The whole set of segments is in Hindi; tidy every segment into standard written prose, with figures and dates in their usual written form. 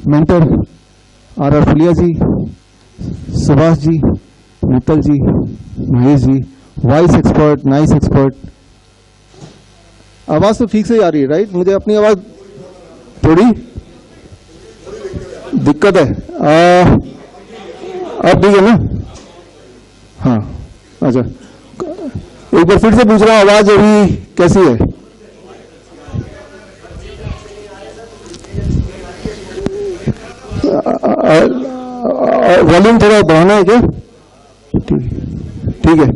मेंटर आर फुलिया जी, सुभाष जी, मित्तल जी, Mahesh ji, voice expert, nice expert. आवाज तो ठीक से ही आ रही है राइट? मुझे अपनी आवाज थोड़ी दिक्कत है। अब ठीक है ना? हाँ अच्छा, एक बार फिर से पूछ रहा हूँ, आवाज अभी कैसी है? वॉल्यूम थोड़ा बढ़ाना है क्या? ठीक है।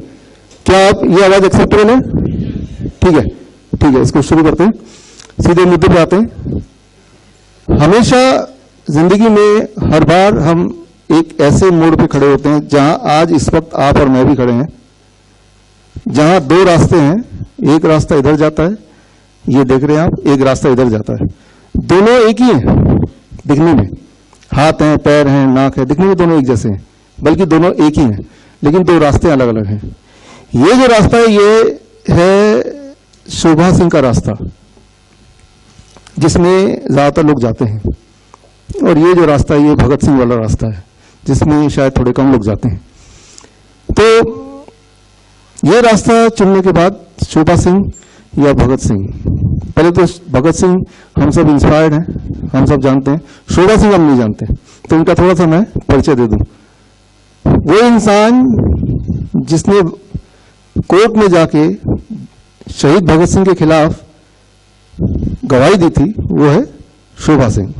क्या आप ये आवाज एक्सेप्टेबल है? ठीक है, ठीक है, इसको शुरू करते हैं, सीधे मुद्दे पे आते हैं। हमेशा जिंदगी में हर बार हम एक ऐसे मोड़ पे खड़े होते हैं जहां आज इस वक्त आप और मैं भी खड़े हैं, जहां दो रास्ते हैं, एक रास्ता इधर जाता है, ये देख रहे हैं आप, एक रास्ता इधर जाता है। दोनों एक ही हैं दिखने में, हाथ हैं, पैर हैं, नाक है, दिखने में दोनों एक जैसे हैं, बल्कि दोनों एक ही हैं, लेकिन दो रास्ते अलग अलग हैं। ये जो रास्ता है ये है शोभा सिंह का रास्ता, जिसमें ज्यादातर लोग जाते हैं, और ये जो रास्ता है ये भगत सिंह वाला रास्ता है, जिसमें शायद थोड़े कम लोग जाते हैं। तो ये रास्ता चुनने के बाद शोभा सिंह या भगत सिंह, पहले तो भगत सिंह हम सब इंस्पायर्ड हैं, हम सब जानते हैं, शोभा सिंह हम नहीं जानते, तो इनका थोड़ा सा मैं परिचय दे दूं। वो इंसान जिसने कोर्ट में जाके शहीद भगत सिंह के खिलाफ गवाही दी थी, वो है शोभा सिंह।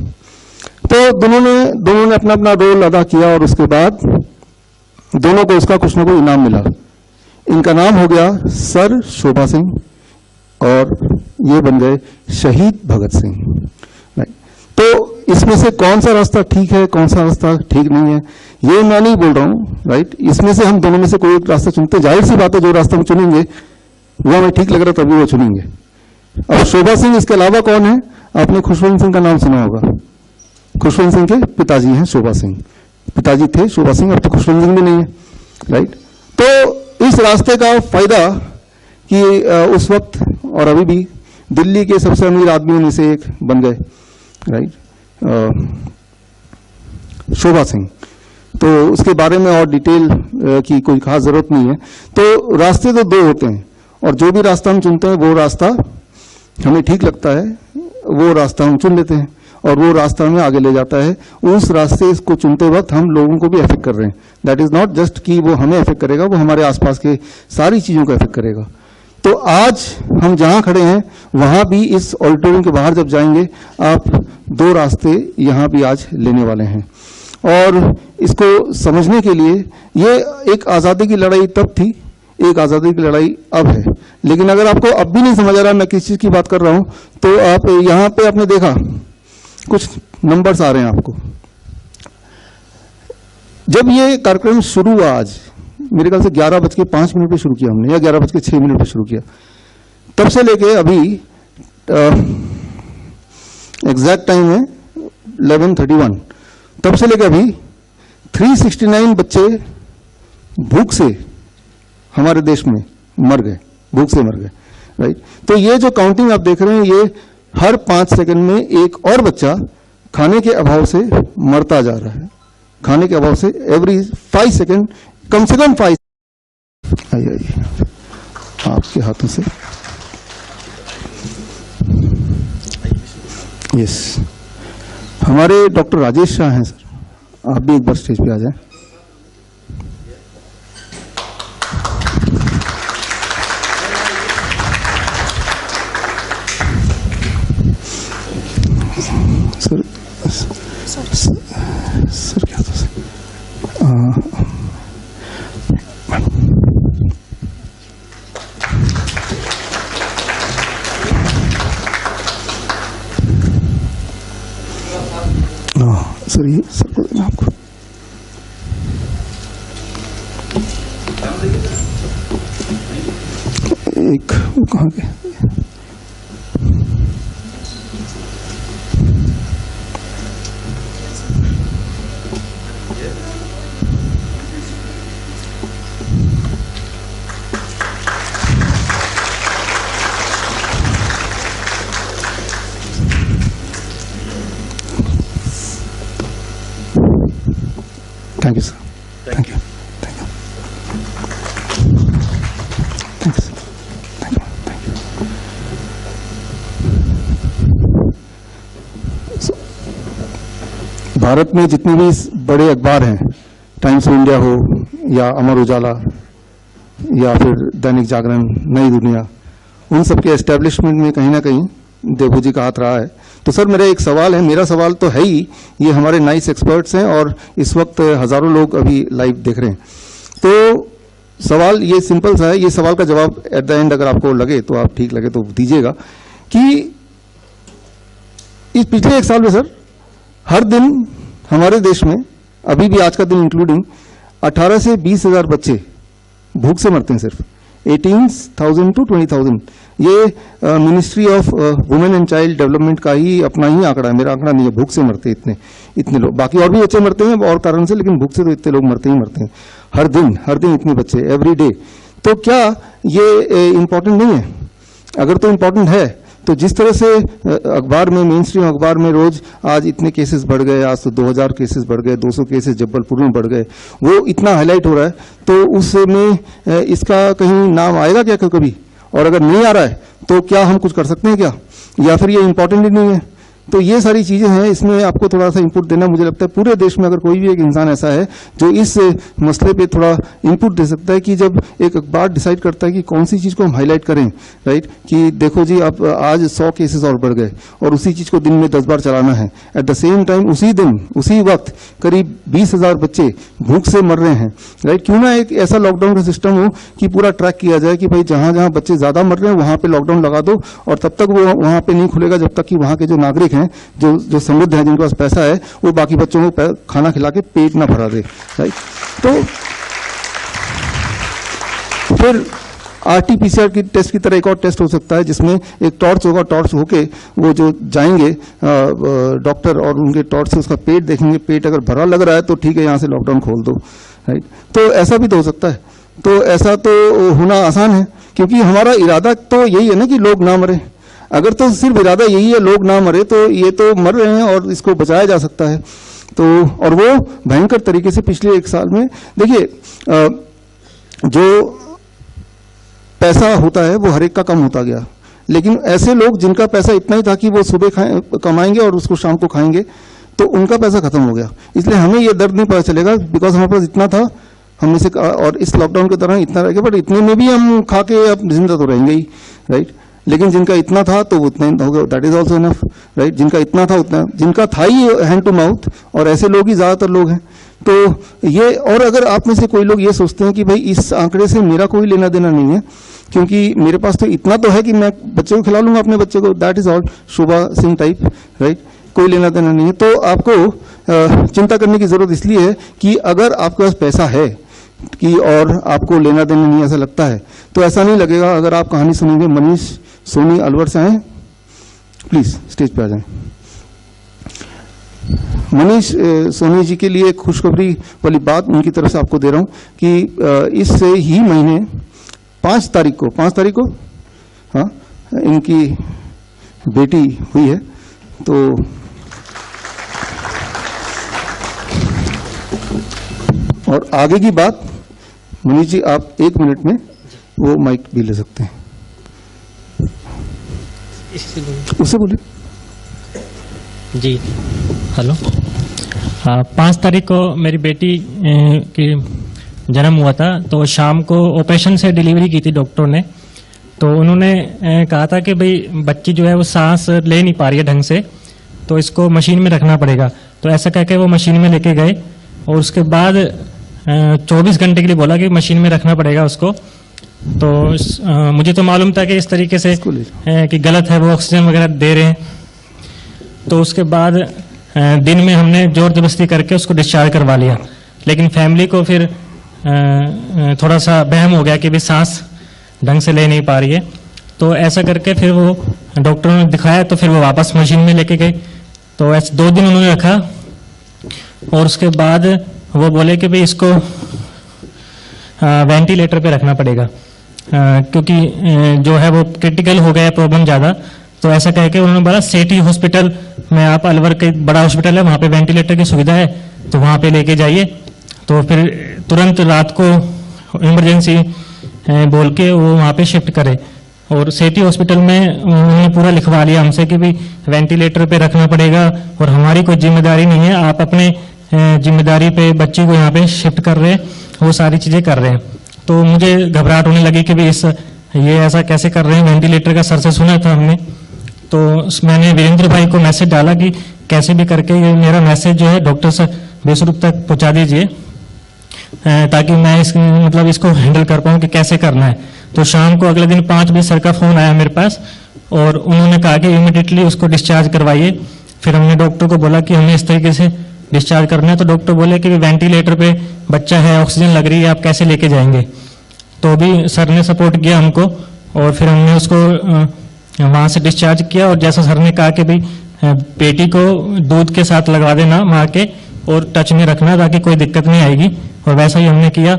तो दोनों ने अपना अपना रोल अदा किया, और उसके बाद दोनों को उसका कुछ ना कुछ इनाम मिला। इनका नाम हो गया सर शोभा सिंह, और ये बन गए शहीद भगत सिंह। तो इसमें से कौन सा रास्ता ठीक है, कौन सा रास्ता ठीक नहीं है, ये मैं नहीं बोल रहा हूं, राइट? इसमें से हम दोनों में से कोई एक रास्ता चुनते, जाहिर सी बात है जो रास्ता हम चुनेंगे वो हमें ठीक लग रहा है तभी वो चुनेंगे। अब शोभा सिंह इसके अलावा कौन है? आपने खुशवंत सिंह का नाम सुना होगा। खुशवंत सिंह के पिताजी हैं शोभा सिंह, पिताजी थे शोभा सिंह, अब तो खुशवंत सिंह भी नहीं है, राइट? तो इस रास्ते का फायदा कि उस वक्त और अभी भी दिल्ली के सबसे अमीर आदमियों में से एक बन गए, राइट? शोभा सिंह। तो उसके बारे में और डिटेल की कोई खास जरूरत नहीं है। तो रास्ते तो दो होते हैं, और जो भी रास्ता हम चुनते हैं वो रास्ता हमें ठीक लगता है, वो रास्ता हम चुन लेते हैं, और वो रास्ता हमें आगे ले जाता है। उस रास्ते को चुनते वक्त हम लोगों को भी अफेक्ट कर रहे हैं। दैट इज नॉट जस्ट कि वो हमें अफेक्ट करेगा, वो हमारे आसपास के सारी चीजों को अफेक्ट करेगा। तो आज हम जहां खड़े हैं वहां भी, इस ऑडिटोरियम के बाहर जब जाएंगे आप, दो रास्ते यहां भी आज लेने वाले हैं। और इसको समझने के लिए, ये एक आजादी की लड़ाई तब थी, एक आजादी की लड़ाई अब है। लेकिन अगर आपको अब भी नहीं समझ आ रहा मैं किस चीज की बात कर रहा हूं, तो आप यहां पे आपने देखा कुछ नंबर्स आ रहे हैं आपको। जब ये कार्यक्रम शुरू हुआ, आज मेरे ख्याल से 11:05 पे शुरू किया हमने, या 11:06 पे शुरू किया, तब से लेके अभी एग्जैक्ट टाइम है 11:31, तब से लेके अभी 369 बच्चे भूख से हमारे देश में मर गए, भूख से मर गए, राइट? तो ये जो काउंटिंग आप देख रहे हैं, ये हर 5 सेकंड में एक और बच्चा खाने के अभाव से मरता जा रहा है, खाने के अभाव से। एवरी 5 सेकंड कम से कम 5। आइए आपके हाथों से, यस, हमारे डॉक्टर राजेश शाह हैं सर, आप भी एक बार स्टेज पे आ जाएं। सर क्या था सर? सर ये सर को देना आपको। एक वो कहाँ गए? Thank you sir, thank you, thank you, thank you sir, thank you, thank you. Bharat में जितने भी बड़े अखबार हैं, टाइम्स ऑफ इंडिया हो या अमर उजाला या फिर दैनिक जागरण, नई दुनिया, उन सबके एस्टेब्लिशमेंट में कहीं ना कहीं देवभू जी का हाथ रहा है। तो सर मेरा एक सवाल है, मेरा सवाल तो है ही, ये हमारे नाइस एक्सपर्ट्स हैं और इस वक्त हजारों लोग अभी लाइव देख रहे हैं, तो सवाल ये सिंपल सा है, ये सवाल का जवाब एट द एंड अगर आपको लगे तो आप ठीक लगे तो दीजिएगा कि इस पिछले एक साल में सर हर दिन हमारे देश में, अभी भी आज का दिन इंक्लूडिंग, 18 से 20,000 बच्चे भूख से मरते हैं, सिर्फ 18,000 to 20,000। ये ministry of women and child development का ही अपना ही आंकड़ा है, मेरा आंकड़ा नहीं है। भूख से मरते हैं इतने लोग, बाकी और भी बच्चे मरते हैं और कारण से, लेकिन भूख से तो इतने लोग मरते ही मरते हैं हर दिन इतने बच्चे एवरी डे। तो क्या ये इम्पोर्टेंट नहीं है? अगर तो इम्पोर्टेंट है तो जिस तरह से अखबार में, मेन स्ट्रीम अखबार में रोज आज इतने केसेस बढ़ गए, आज तो 2000 केसेस बढ़ गए, 200 केसेस जबलपुर में बढ़ गए, वो इतना हाईलाइट हो रहा है, तो उसमें इसका कहीं नाम आएगा क्या कभी? और अगर नहीं आ रहा है तो क्या हम कुछ कर सकते हैं क्या, या फिर ये इम्पोर्टेंट ही नहीं है? तो ये सारी चीजें हैं, इसमें आपको थोड़ा सा इनपुट देना, मुझे लगता है पूरे देश में अगर कोई भी एक इंसान ऐसा है जो इस मसले पे थोड़ा इनपुट दे सकता है कि जब एक अखबार डिसाइड करता है कि कौन सी चीज को हम हाईलाइट करें, राइट, कि देखो जी अब आज 100 केसेस और बढ़ गए और उसी चीज को दिन में 10 बार चलाना है, एट द सेम टाइम उसी दिन उसी वक्त करीब 20,000 बच्चे भूख से मर रहे हैं, राइट। क्यों ना एक ऐसा लॉकडाउन का सिस्टम हो कि पूरा ट्रैक किया जाए कि भाई जहां जहां बच्चे ज्यादा मर रहे हैं वहां पे लॉकडाउन लगा दो, और तब तक वो वहां पे नहीं खुलेगा जब तक कि वहां के जो नागरिक हैं, जो समृद्ध हैं, जिनके पास पैसा है, वो बाकी बच्चों को खाना खिला के पेट ना भरा दे, राइट। तो फिर आरटीपीसीआर की टेस्ट की तरह एक और टेस्ट हो सकता है जिसमें एक टॉर्च होगा, टॉर्च होके वो जो जाएंगे डॉक्टर और उनके टॉर्च से उसका पेट देखेंगे, पेट अगर भरा लग रहा है तो ठीक है, यहां से लॉकडाउन खोल दो, राइट। तो ऐसा भी तो हो सकता है। तो ऐसा तो होना आसान है, क्योंकि हमारा इरादा तो यही है ना कि लोग ना मरे। अगर तो सिर्फ इरादा यही है लोग ना मरे, तो ये तो मर रहे हैं और इसको बचाया जा सकता है। तो और वो भयंकर तरीके से पिछले एक साल में देखिए, जो पैसा होता है वो हर एक का कम होता गया, लेकिन ऐसे लोग जिनका पैसा इतना ही था कि वो सुबह कमाएंगे और उसको शाम को खाएंगे, तो उनका पैसा खत्म हो गया। इसलिए हमें ये दर्द नहीं पता चलेगा, बिकॉज हमारे पास इतना था, हमने से और इस लॉकडाउन के दौरान इतना रह गया, बट इतने में भी हम खा के अब जिंदा तो रहेंगे ही, राइट। लेकिन जिनका इतना था तो वो उतना ही हो गया, that is also enough, right. जिनका इतना था उतना, जिनका था ही हैंड टू माउथ, और ऐसे लोग ही ज्यादातर लोग हैं। तो ये, और अगर आप में से कोई लोग ये सोचते हैं कि भाई इस आंकड़े से मेरा कोई लेना देना नहीं है, क्योंकि मेरे पास तो इतना तो है कि मैं बच्चे को खिला लूंगा अपने बच्चे को, that is all, Shobha Singh type, right, कोई लेना देना नहीं है, तो आपको चिंता करने की जरूरत इसलिए है कि अगर आपके पास पैसा है कि और आपको लेना देना नहीं ऐसा लगता है, तो ऐसा नहीं लगेगा। अगर आप कहानी सुनेंगे, मनीष सोनी अलवर से आए, प्लीज स्टेज पे आ जाएं। मनीष सोनी जी के लिए खुशखबरी वाली बात उनकी तरफ से आपको दे रहा हूं कि इस ही महीने 5 तारीख को हाँ, इनकी बेटी हुई है। तो और आगे की बात मनीष जी आप 1 मिनट में वो माइक भी ले सकते हैं, उससे बोलिए जी। हेलो, 5 तारीख को मेरी बेटी की जन्म हुआ था, तो शाम को ऑपरेशन से डिलीवरी की थी डॉक्टर ने। तो उन्होंने कहा था कि भाई बच्ची जो है वो सांस ले नहीं पा रही है ढंग से, तो इसको मशीन में रखना पड़ेगा। तो ऐसा कह के वो मशीन में लेके गए, और उसके बाद 24 घंटे के लिए बोला कि मशीन में रखना पड़ेगा उसको। तो मुझे तो मालूम था कि इस तरीके से कि गलत है, वो ऑक्सीजन वगैरह दे रहे हैं। तो उसके बाद दिन में हमने जोर जबरदस्ती करके उसको डिस्चार्ज करवा लिया, लेकिन फैमिली को फिर थोड़ा सा वहम हो गया कि भाई सांस ढंग से ले नहीं पा रही है। तो ऐसा करके फिर वो डॉक्टर ने दिखाया, तो फिर वो वापस मशीन में लेके गए। तो ऐसे 2 दिन उन्होंने रखा, और उसके बाद वो बोले कि भाई इसको वेंटिलेटर पे रखना पड़ेगा, क्योंकि जो है वो क्रिटिकल हो गया प्रॉब्लम ज़्यादा। तो ऐसा कह के उन्होंने बोला सेठी हॉस्पिटल में, आप अलवर के बड़ा हॉस्पिटल है, वहाँ पे वेंटिलेटर की सुविधा है, तो वहाँ पे लेके जाइए। तो फिर तुरंत रात को इमरजेंसी बोल के वो वहाँ पे शिफ्ट करे। और सेठी हॉस्पिटल में उन्होंने पूरा लिखवा लिया हमसे कि भी वेंटिलेटर पे रखना पड़ेगा और हमारी कोई जिम्मेदारी नहीं है, आप अपने जिम्मेदारी पे बच्चे को यहाँ पे शिफ्ट कर रहे हैं, वो सारी चीजें कर रहे हैं। तो मुझे घबराहट होने लगी कि भी ये ऐसा कैसे कर रहे हैं, वेंटिलेटर का सर से सुना था हमने। तो मैंने वीरेंद्र भाई को मैसेज डाला कि कैसे भी करके ये मेरा मैसेज जो है डॉक्टर से बेसुरूप तक पहुंचा दीजिए, ताकि मैं मतलब इसको हैंडल कर पाऊं कि कैसे करना है। तो शाम को अगले दिन 5 बजे सर का फोन आया मेरे पास और उन्होंने कहा कि इमीडिएटली उसको डिस्चार्ज करवाइए। फिर हमने डॉक्टर को बोला कि हमें इस तरीके से डिस्चार्ज करना है। तो डॉक्टर बोले कि वेंटिलेटर पे बच्चा है, ऑक्सीजन लग रही है, आप कैसे लेके जाएंगे। तो भी सर ने सपोर्ट किया हमको और फिर हमने उसको वहां से डिस्चार्ज किया। और जैसा सर ने कहा कि भाई बेटी को दूध के साथ लगवा देना माँ के और टच में रखना ताकि कोई दिक्कत नहीं आएगी, और वैसा ही हमने किया।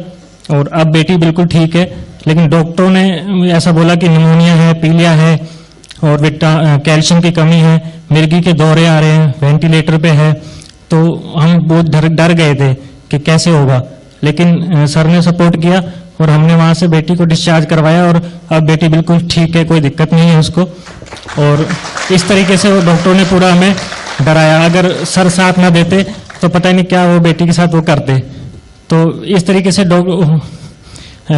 और अब बेटी बिल्कुल ठीक है, लेकिन डॉक्टरों ने ऐसा बोला कि निमोनिया है, पीलिया है और कैल्शियम की कमी है, मिर्गी के दौरे आ रहे हैं, वेंटिलेटर पे है। तो हम बहुत डर गए थे कि कैसे होगा, लेकिन सर ने सपोर्ट किया और हमने वहां से बेटी को डिस्चार्ज करवाया और अब बेटी बिल्कुल ठीक है, कोई दिक्कत नहीं है उसको। और इस तरीके से वो डॉक्टरों ने पूरा हमें डराया, अगर सर साथ ना देते तो पता नहीं क्या वो बेटी के साथ वो करते। तो इस तरीके से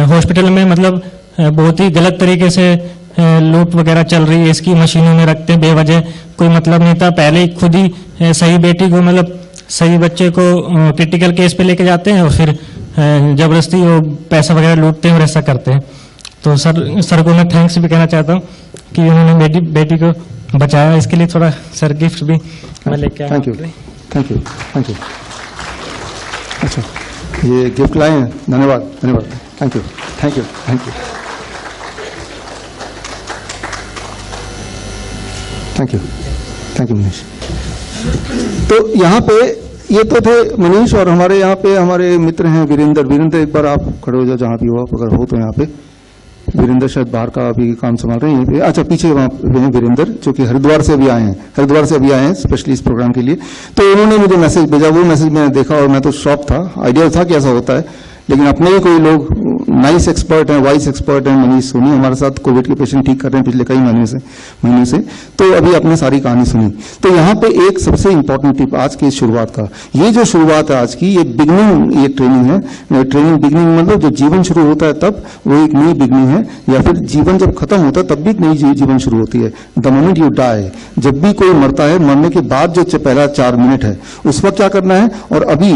हॉस्पिटल में मतलब बहुत ही गलत तरीके से लूट वगैरह चल रही है, इसकी मशीनों में रखते हैं बेवजह, कोई मतलब नहीं था। पहले ही खुद ही सही बेटी को मतलब सही बच्चे को क्रिटिकल केस पे लेके जाते हैं और फिर जबरदस्ती वो पैसा वगैरह लूटते हैं और ऐसा करते हैं। तो सर को मैं थैंक्स भी कहना चाहता हूँ कि उन्होंने बेटी को बचाया। इसके लिए थोड़ा सर गिफ्ट भी मैं लेके आया। Thank you. अच्छा, ये गिफ्ट लाए हैं, धन्यवाद। Thank you. मनीष। तो यहाँ पे ये तो थे मनीष, और हमारे यहाँ पे हमारे मित्र हैं वीरेंद्र। एक बार आप खड़े हो जाओ जहाँ भी हो आप, अगर हो तो यहाँ पे। वीरेंद्र शायद बाहर का अभी काम संभाल रहे हैं यहीं पे। अच्छा, पीछे वहाँ पे हैं वीरेंद्र, जो कि हरिद्वार से अभी आए हैं स्पेशली इस प्रोग्राम के लिए। तो उन्होंने मुझे मैसेज भेजा, वो मैसेज मैंने देखा और मैं तो शॉक था। आइडिया था कि ऐसा होता है, लेकिन अपने ही कोई लोग नाइस एक्सपर्ट हैं, वाइस एक्सपर्ट हैं। मनीष सोनी हमारे साथ कोविड के पेशेंट ठीक कर रहे हैं पिछले कई महीने से। तो अभी आपने सारी कहानी सुनी। तो यहाँ पे एक सबसे इंपॉर्टेंट टिप आज की शुरुआत का, ये जो शुरुआत है आज की, ये बिगनिंग, ये ट्रेनिंग है। ट्रेनिंग बिगनिंग मतलब जो जीवन शुरू होता है तब वो एक नई बिगनिंग है, या फिर जीवन जब खत्म होता है तब भी एक नई जीवन शुरू होती है। द मोमेंट यू डाई, जब भी कोई मरता है, मरने के बाद जो पहला 4 मिनट है उस वक्त क्या करना है, और अभी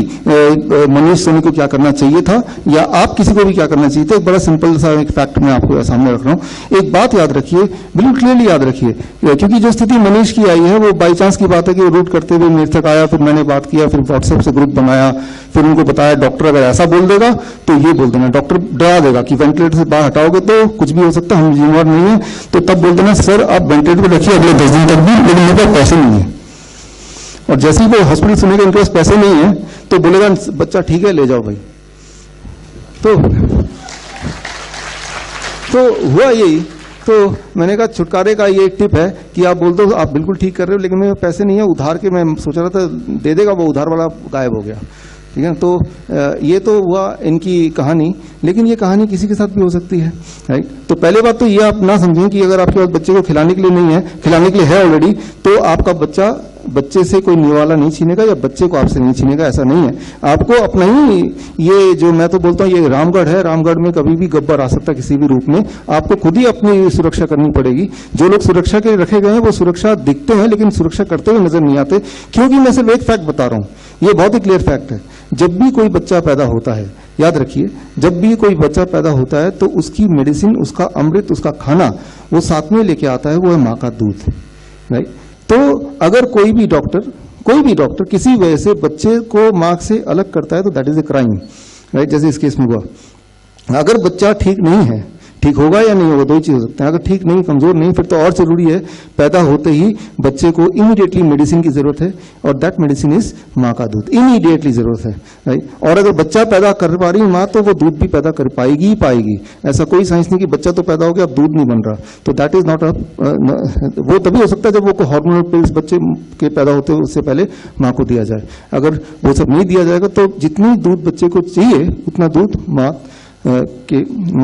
मनीष सोनी को क्या करना चाहिए था, या आप किसी को भी क्या करना चाहिए था। एक बड़ा सिंपल सा एक फैक्ट मैं आपको सामने रख रहा हूं। एक बात याद रखिए, बिल्कुल क्लियरली याद रखिए, क्योंकि जो स्थिति मनीष की आई है वो बाई चांस की बात है कि वो रूट करते हुए मेरे तक आया, फिर मैंने बात किया, फिर व्हाट्सएप से ग्रुप बनाया, फिर उनको बताया डॉक्टर अगर ऐसा बोल देगा तो ये बोल देना, डॉक्टर डरा देगा कि वेंटिलेटर से बाहर हटाओगे तो कुछ भी हो सकता है, हम जिम्मेवार नहीं है। तो तब बोल देना सर आप वेंटिलेटर पर रखिए अगले 10 दिन तक भी, लेकिन मेरे पास पैसे नहीं है। और जैसे ही वो हॉस्पिटल सुनेगा इनके पास पैसे नहीं है तो बोलेगा बच्चा ठीक है ले जाओ भाई। तो हुआ यही। तो मैंने कहा छुटकारे का ये एक टिप है कि आप बोल दो आप बिल्कुल ठीक कर रहे हो, लेकिन मेरे पैसे नहीं है, उधार के मैं सोच रहा था दे देगा, वो उधार वाला गायब हो गया। ठीक है, तो ये तो हुआ इनकी कहानी, लेकिन ये कहानी किसी के साथ भी हो सकती है, राइट। तो पहले बात तो ये आप ना समझें कि अगर आपके पास बच्चे को खिलाने के लिए नहीं है, खिलाने के लिए है ऑलरेडी, तो आपका बच्चे से कोई निवाला नहीं छीनेगा या बच्चे को आपसे नहीं छीनेगा, ऐसा नहीं है। आपको अपना ही ये जो मैं तो बोलता हूँ ये रामगढ़ है, रामगढ़ में कभी भी गब्बर आ सकता है किसी भी रूप में। आपको खुद ही अपनी सुरक्षा करनी पड़ेगी। जो लोग सुरक्षा के रखे गए हैं वो सुरक्षा दिखते हैं लेकिन सुरक्षा करते हुए नजर नहीं आते, क्योंकि मैं सिर्फ एक फैक्ट बता रहा हूँ, ये बहुत ही क्लियर फैक्ट है। जब भी कोई बच्चा पैदा होता है, याद रखिए, जब भी कोई बच्चा पैदा होता है तो उसकी मेडिसिन, उसका अमृत, उसका खाना वो साथ में लेके आता है, वो है माँ का दूध, राइट। तो अगर कोई भी डॉक्टर किसी वजह से बच्चे को माँ से अलग करता है तो that is a crime, right. जैसे इस केस में हुआ, अगर बच्चा ठीक नहीं है ठीक होगा या नहीं होगा, दो ही चीज हो सकते हैं। अगर ठीक नहीं, कमजोर नहीं, फिर तो और जरूरी है पैदा होते ही बच्चे को इमीडिएटली मेडिसिन की जरूरत है, और दैट मेडिसिन इज माँ का दूध, इमीडिएटली जरूरत है, राइट। और अगर बच्चा पैदा कर पा रही माँ तो वो दूध भी पैदा कर पाएगी ही पाएगी। ऐसा कोई साइंस नहीं कि बच्चा तो पैदा हो गया अब दूध नहीं बन रहा, तो दैट इज नॉट वो तभी हो सकता है जब वो हार्मोनल पिल्स बच्चे के पैदा होते हुए उससे पहले माँ को दिया जाए। अगर वो सब नहीं दिया जाएगा तो जितनी दूध बच्चे को चाहिए उतना दूध माँ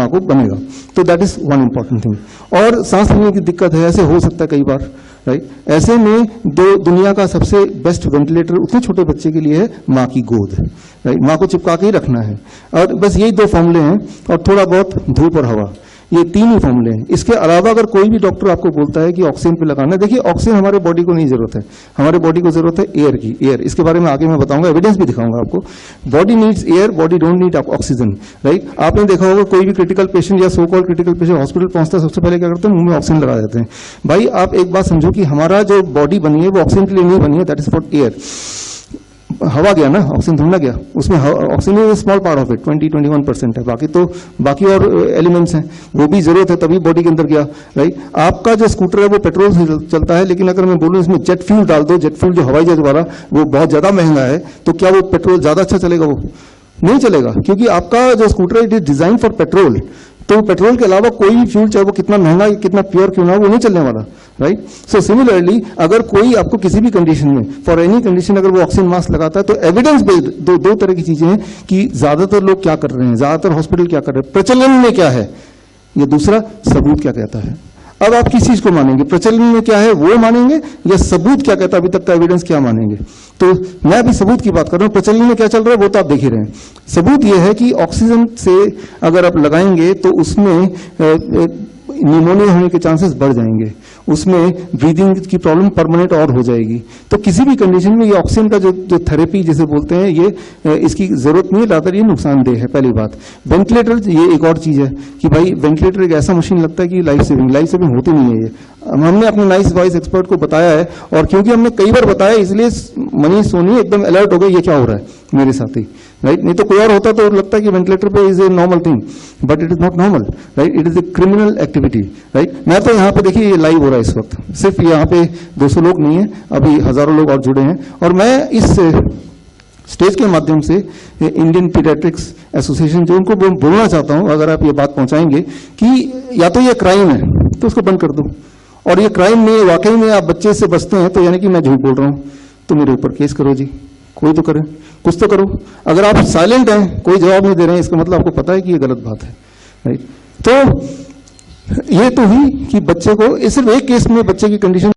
को बनेगा। तो that is one important thing. और सांस लेने की दिक्कत है, ऐसे हो सकता है कई बार, राइट। ऐसे में दुनिया का सबसे बेस्ट वेंटिलेटर उतने छोटे बच्चे के लिए है माँ की गोद, राइट। माँ को चिपका के ही रखना है, और बस यही दो फॉर्मूले हैं, और थोड़ा बहुत धूप और हवा, ये तीन ही फॉर्मूले हैं। इसके अलावा अगर कोई भी डॉक्टर आपको बोलता है कि ऑक्सीजन पे लगाना है, देखिए ऑक्सीजन हमारे बॉडी को नहीं जरूरत है, हमारे बॉडी को जरूरत है एयर की। एयर, इसके बारे में आगे मैं बताऊंगा, एविडेंस भी दिखाऊंगा आपको। Body needs air, body don't need oxygen, right. आपने देखा होगा कोई भी क्रिटिकल पेशेंट या so called critical patient hospital पहुंचता है, सबसे पहले क्या करते हैं, मुंह में ऑक्सीजन लगा देते हैं। भाई आप एक बात समझो कि हमारा जो बॉडी बनी है वो ऑक्सीजन के लिए नहीं बनी है, दैट इज फॉर एयर। हवा गया ना, ऑक्सीजन थोड़ा गया, उसमें oxygen is small part of it, 20-21% है, बाकी और एलिमेंट्स हैं, वो भी जरूरत है तभी बॉडी के अंदर गया, राइट। आपका जो स्कूटर है वो पेट्रोल से चलता है, लेकिन अगर मैं बोलूं इसमें जेट फ्यूल डाल दो, जेट फ्यूल जो हवाई जहाज वाला वो बहुत ज्यादा महंगा है, तो क्या वो पेट्रोल ज्यादा अच्छा चलेगा? वो नहीं चलेगा, क्योंकि आपका जो स्कूटर है it is design for petrol. तो पेट्रोल के अलावा कोई भी फ्यूल, चाहे वो कितना महंगा कितना प्योर क्यों ना हो, वो नहीं चलने वाला, राइट। सो सिमिलरली अगर कोई आपको किसी भी कंडीशन में, फॉर एनी कंडीशन, अगर वो ऑक्सीजन मास्क लगाता है तो एविडेंस बेस्ड दो तरह की चीजें हैं कि ज्यादातर लोग क्या कर रहे हैं, ज्यादातर हॉस्पिटल क्या कर रहे हैं, प्रचलन में क्या है, ये दूसरा सबूत क्या कहता है। अब आप किस चीज को मानेंगे, प्रचलन में क्या है वो मानेंगे या सबूत क्या कहता है अभी तक का एविडेंस क्या मानेंगे? तो मैं अभी सबूत की बात कर रहा हूं, प्रचलन में क्या चल रहा है वो तो आप देख ही रहे हैं। सबूत ये है कि ऑक्सीजन से अगर आप लगाएंगे तो उसमें निमोनिया होने के चांसेस बढ़ जाएंगे, उसमें ब्रीदिंग की प्रॉब्लम परमानेंट और हो जाएगी। तो किसी भी कंडीशन में ये ऑक्सीजन का जो थेरेपी जिसे बोलते हैं, ये इसकी जरूरत नहीं है, ज्यादातर ये नुकसानदेह है। पहली बात, वेंटिलेटर ये एक और चीज है कि भाई वेंटिलेटर एक ऐसा मशीन लगता है कि लाइफ सेविंग होती नहीं है। ये हमने अपने नाइस वॉइस एक्सपर्ट को बताया है, और क्योंकि हमने कई बार बताया इसलिए मनीष सोनी एकदम अलर्ट हो गए, ये क्या हो रहा है मेरे साथ ही, राइट। नहीं तो कोई और होता तो लगता है कि वेंटिलेटर पे is a normal thing, but it is not normal, right. It is a criminal activity, right. मैं तो यहाँ पे देखिए ये लाइव हो रहा है इस वक्त, सिर्फ यहाँ पे 200 लोग नहीं है, अभी हजारों लोग और जुड़े हैं, और मैं इस स्टेज के माध्यम से इंडियन पीडियाट्रिक्स एसोसिएशन जो उनको बोलना चाहता हूं, अगर आप ये बात पहुंचाएंगे कि या तो ये क्राइम है तो उसको बंद कर दो, और ये क्राइम में वाकई में आप बच्चे से बचते हैं तो यानी कि मैं झूठ बोल रहा हूं, तो मेरे ऊपर केस करो जी, कोई तो करे, कुछ तो करो। अगर आप साइलेंट हैं, कोई जवाब नहीं दे रहे हैं, इसका मतलब आपको पता है कि ये गलत बात है, राइट। तो ये तो हुई कि बच्चे को, सिर्फ एक केस में बच्चे की कंडीशन